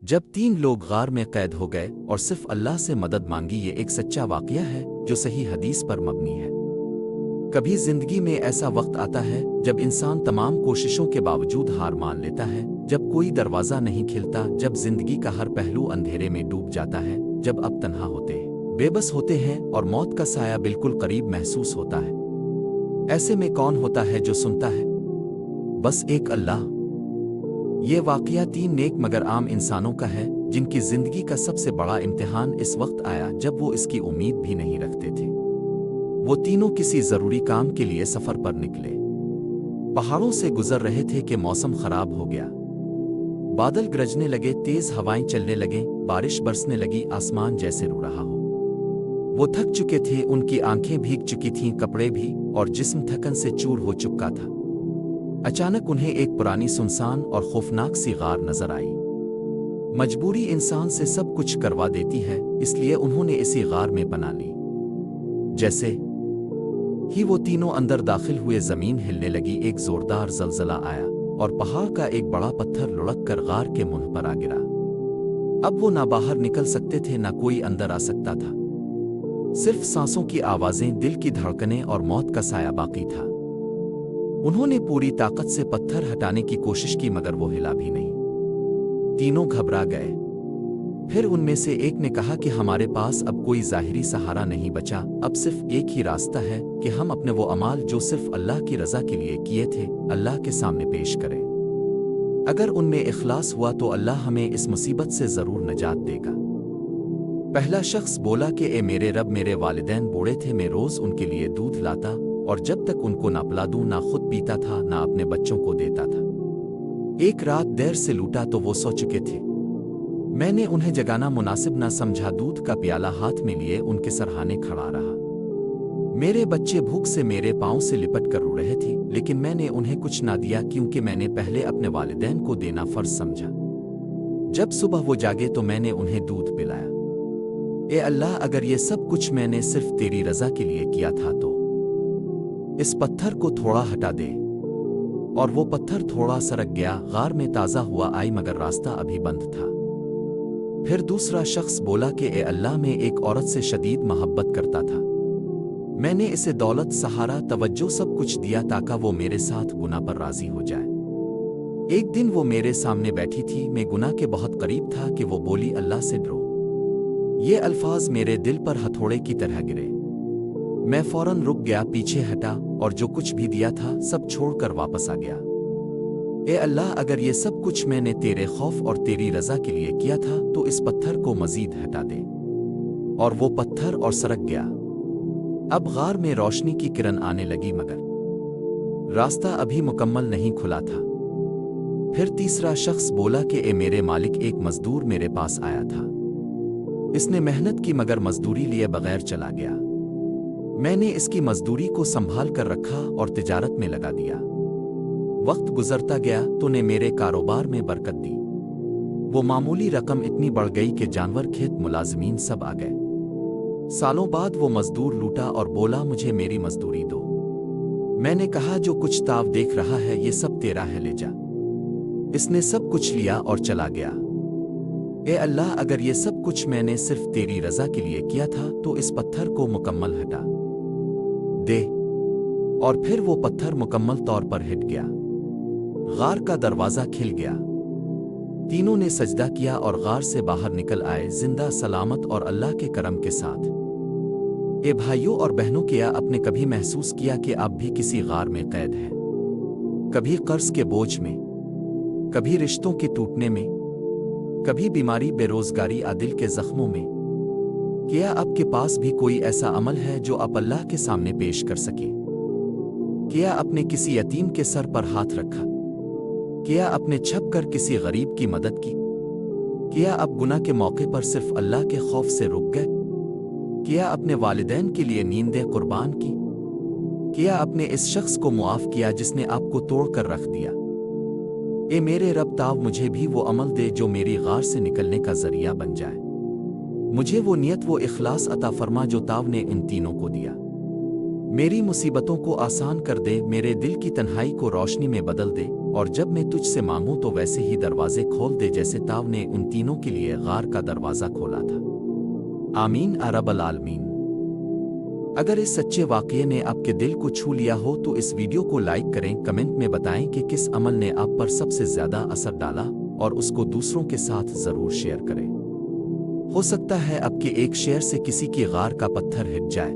جب 3 لوگ غار میں قید ہو گئے اور صرف اللہ سے مدد مانگی، یہ ایک سچا واقعہ ہے جو صحیح حدیث پر مبنی ہے۔ کبھی زندگی میں ایسا وقت آتا ہے جب انسان تمام کوششوں کے باوجود ہار مان لیتا ہے، جب کوئی دروازہ نہیں کھلتا، جب زندگی کا ہر پہلو اندھیرے میں ڈوب جاتا ہے، جب اب تنہا ہوتے ہیں، بے بس ہوتے ہیں اور موت کا سایہ بالکل قریب محسوس ہوتا ہے۔ ایسے میں کون ہوتا ہے جو سنتا ہے؟ بس ایک اللہ۔ یہ واقعہ 3 نیک مگر عام انسانوں کا ہے جن کی زندگی کا سب سے بڑا امتحان اس وقت آیا جب وہ اس کی امید بھی نہیں رکھتے تھے۔ وہ تینوں کسی ضروری کام کے لیے سفر پر نکلے۔ پہاڑوں سے گزر رہے تھے کہ موسم خراب ہو گیا۔ بادل گرجنے لگے، تیز ہوائیں چلنے لگیں، بارش برسنے لگی، آسمان جیسے رو رہا ہو۔ وہ تھک چکے تھے، ان کی آنکھیں بھیگ چکی تھیں، کپڑے بھی، اور جسم تھکن سے چور ہو چکا تھا۔ اچانک انہیں ایک پرانی سنسان اور خوفناک سی غار نظر آئی۔ مجبوری انسان سے سب کچھ کروا دیتی ہے، اس لیے انہوں نے اسی غار میں بنا لی۔ جیسے ہی وہ تینوں اندر داخل ہوئے، زمین ہلنے لگی، ایک زوردار زلزلہ آیا اور پہاڑ کا ایک بڑا پتھر لڑک کر غار کے منہ پر آ گرا۔ اب وہ نہ باہر نکل سکتے تھے، نہ کوئی اندر آ سکتا تھا۔ صرف سانسوں کی آوازیں، دل کی دھڑکنیں اور موت کا سایہ باقی تھا۔ انہوں نے پوری طاقت سے پتھر ہٹانے کی کوشش کی مگر وہ ہلا بھی نہیں۔ تینوں گھبرا گئے۔ پھر ان میں سے ایک نے کہا کہ ہمارے پاس اب کوئی ظاہری سہارا نہیں بچا، اب صرف ایک ہی راستہ ہے کہ ہم اپنے وہ اعمال جو صرف اللہ کی رضا کے لیے کیے تھے، اللہ کے سامنے پیش کریں۔ اگر ان میں اخلاص ہوا تو اللہ ہمیں اس مصیبت سے ضرور نجات دے گا۔ پہلا شخص بولا کہ اے میرے رب، میرے والدین بوڑھے تھے، میں روز ان کے لیے دودھ لاتا اور جب تک ان کو نہ پلا دوں نہ خود پیتا تھا، نہ اپنے بچوں کو دیتا تھا۔ ایک رات دیر سے لوٹا تو وہ سو چکے تھے۔ میں نے انہیں جگانا مناسب نہ سمجھا، دودھ کا پیالہ ہاتھ میں لیے ان کے سرہانے کھڑا رہا۔ میرے بچے بھوک سے میرے پاؤں سے لپٹ کر رو رہے تھے، لیکن میں نے انہیں کچھ نہ دیا کیونکہ میں نے پہلے اپنے والدین کو دینا فرض سمجھا۔ جب صبح وہ جاگے تو میں نے انہیں دودھ پلایا۔ اے اللہ، اگر یہ سب کچھ میں نے صرف تیری رضا کے لیے کیا تھا تو اس پتھر کو تھوڑا ہٹا دے۔ اور وہ پتھر تھوڑا سرک گیا، غار میں تازہ ہوا آئی مگر راستہ ابھی بند تھا۔ پھر دوسرا شخص بولا کہ اے اللہ، میں ایک عورت سے شدید محبت کرتا تھا۔ میں نے اسے دولت، سہارا، توجہ، سب کچھ دیا تاکہ وہ میرے ساتھ گناہ پر راضی ہو جائے۔ ایک دن وہ میرے سامنے بیٹھی تھی، میں گناہ کے بہت قریب تھا کہ وہ بولی اللہ سے ڈرو۔ یہ الفاظ میرے دل پر ہتھوڑے کی طرح گرے۔ میں فوراً رک گیا، پیچھے ہٹا اور جو کچھ بھی دیا تھا سب چھوڑ کر واپس آ گیا۔ اے اللہ، اگر یہ سب کچھ میں نے تیرے خوف اور تیری رضا کے لیے کیا تھا تو اس پتھر کو مزید ہٹا دے۔ اور وہ پتھر اور سرک گیا۔ اب غار میں روشنی کی کرن آنے لگی مگر راستہ ابھی مکمل نہیں کھلا تھا۔ پھر تیسرا شخص بولا کہ اے میرے مالک، ایک مزدور میرے پاس آیا تھا۔ اس نے محنت کی مگر مزدوری لیے بغیر چلا گیا۔ میں نے اس کی مزدوری کو سنبھال کر رکھا اور تجارت میں لگا دیا۔ وقت گزرتا گیا تو نے میرے کاروبار میں برکت دی۔ وہ معمولی رقم اتنی بڑھ گئی کہ جانور، کھیت، ملازمین سب آ گئے۔ سالوں بعد وہ مزدور لوٹا اور بولا مجھے میری مزدوری دو۔ میں نے کہا جو کچھ تاو دیکھ رہا ہے یہ سب تیرا ہے، لے جا۔ اس نے سب کچھ لیا اور چلا گیا۔ اے اللہ، اگر یہ سب کچھ میں نے صرف تیری رضا کے لیے کیا تھا تو اس پتھر کو مکمل ہٹا دے۔ اور پھر وہ پتھر مکمل طور پر ہٹ گیا۔ غار کا دروازہ کھل گیا۔ تینوں نے سجدہ کیا اور غار سے باہر نکل آئے، زندہ، سلامت اور اللہ کے کرم کے ساتھ۔ اے بھائیوں اور بہنوں، کیا آپ نے کبھی محسوس کیا کہ آپ بھی کسی غار میں قید ہیں؟ کبھی قرض کے بوجھ میں، کبھی رشتوں کے ٹوٹنے میں، کبھی بیماری، بے روزگاری، دل کے زخموں میں۔ کیا آپ کے پاس بھی کوئی ایسا عمل ہے جو آپ اللہ کے سامنے پیش کر سکیں؟ کیا آپ نے کسی یتیم کے سر پر ہاتھ رکھا؟ کیا آپ نے چھپ کر کسی غریب کی مدد کی؟ کیا آپ گناہ کے موقع پر صرف اللہ کے خوف سے رک گئے؟ کیا اپنے والدین کے لیے نیندیں قربان کی؟ کیا آپ نے اس شخص کو معاف کیا جس نے آپ کو توڑ کر رکھ دیا؟ اے میرے رب، تاؤ مجھے بھی وہ عمل دے جو میری غار سے نکلنے کا ذریعہ بن جائے۔ مجھے وہ نیت، وہ اخلاص عطا فرما جو تاؤ نے ان تینوں کو دیا۔ میری مصیبتوں کو آسان کر دے، میرے دل کی تنہائی کو روشنی میں بدل دے، اور جب میں تجھ سے مانگوں تو ویسے ہی دروازے کھول دے جیسے تاو نے ان تینوں کے لیے غار کا دروازہ کھولا تھا۔ آمین رب العالمین۔ اگر اس سچے واقعے نے آپ کے دل کو چھو لیا ہو تو اس ویڈیو کو لائک کریں، کمنٹ میں بتائیں کہ کس عمل نے آپ پر سب سے زیادہ اثر ڈالا، اور اس کو دوسروں کے ساتھ ضرور شیئر کریں۔ ہو سکتا ہے آپ کے ایک شیئر سے کسی کی غار کا پتھر ہٹ جائے۔